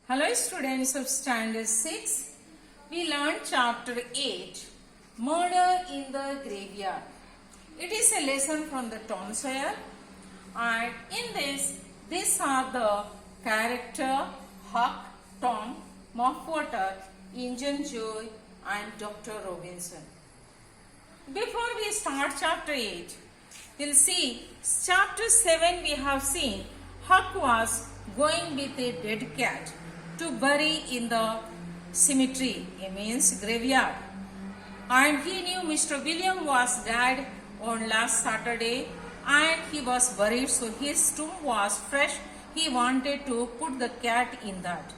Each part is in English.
Hello students of standard 6. We learned chapter 8, Murder in the Graveyard. It is a lesson from the Tom Sawyer, and in this, these are the character Huck, Tom, Muff Potter, Injun Joe and Dr. Robinson. Before we start chapter 8, we'll see chapter 7 we have seen Huck was going with a dead cat to bury in the cemetery, it means graveyard. And he knew Mr. William was dead on last Saturday and he was buried, so his tomb was fresh. He wanted to put the cat in that.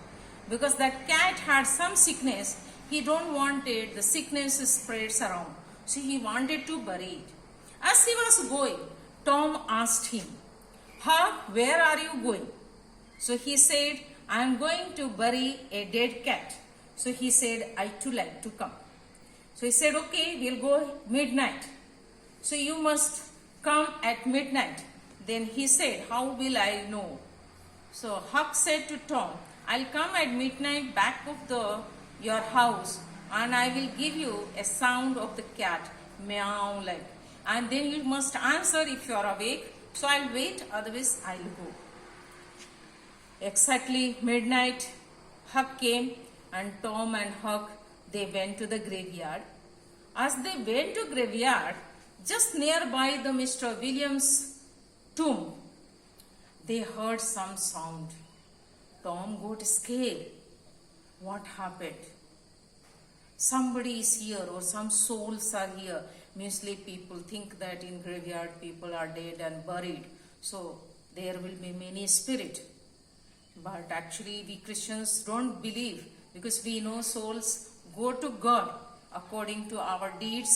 Because that cat had some sickness, he don't wanted the sickness spreads around. So he wanted to bury it. As he was going, Tom asked him, "Huck, where are you going?" So he said, "I am going to bury a dead cat." So he said, "I too like to come." So he said, "Okay, we'll go midnight. So you must come at midnight." Then he said, "How will I know?" So Huck said to Tom, "I'll come at midnight back of your house and I will give you a sound of the cat, meow like. And then you must answer if you are awake. So I'll wait, otherwise I'll go." Exactly midnight, Huck came and Tom and Huck, they went to the graveyard. As they went to graveyard, just nearby the Mr. Williams' tomb, they heard some sound. Tom got scared. What happened? Somebody is here or some souls are here. Mostly people think that in graveyard people are dead and buried. So there will be many spirits. But actually we Christians don't believe, because we know souls go to God according to our deeds.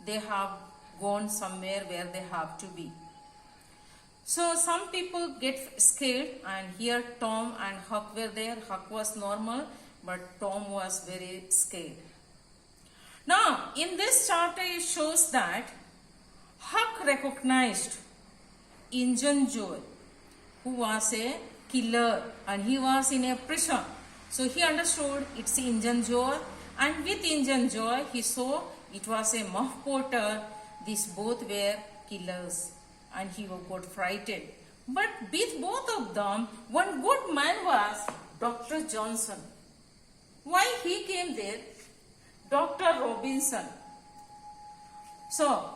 They have gone somewhere where they have to be. So some people get scared, and here Tom and Huck were there. Huck was normal, but Tom was very scared. Now in this chapter it shows that Huck recognized Injun Joe, who was a killer and he was in a prison. So he understood it's Injun Joe, and with Injun Joe he saw it was a Muff Potter. These both were killers and he got frightened. But with both of them, one good man was Dr. Johnson. Why he came there? Dr. Robinson. So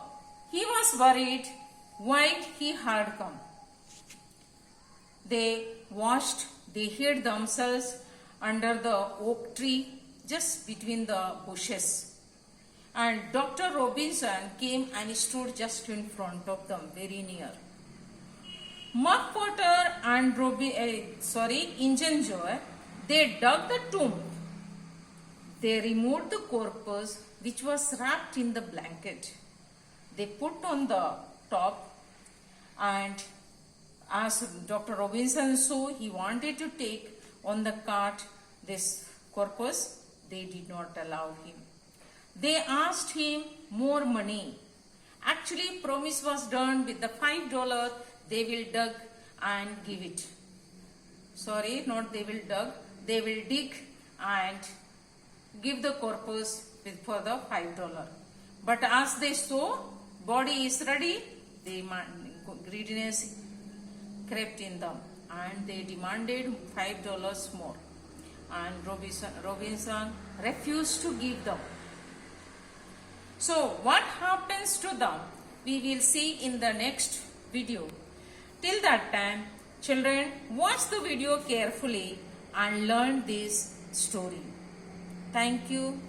he was worried why he had come. They watched, they hid themselves under the oak tree just between the bushes. And Dr. Robinson came and stood just in front of them, very near. Muff Potter and Injun Joe, they dug the tomb. They removed the corpus which was wrapped in the blanket. They put on the top, and as Dr. Robinson saw, he wanted to take on the cart this corpus. They did not allow him. They asked him more money. Actually, promise was done with the $5. They will dug and give it. Sorry, not they will dug. They will dig and give the corpus for the $5. But as they saw body is ready, greediness crept in them and they demanded $5 more, and Robinson refused to give them. So what happens to them we will see in the next video. Till that time, children, watch the video carefully and learn this story. Thank you.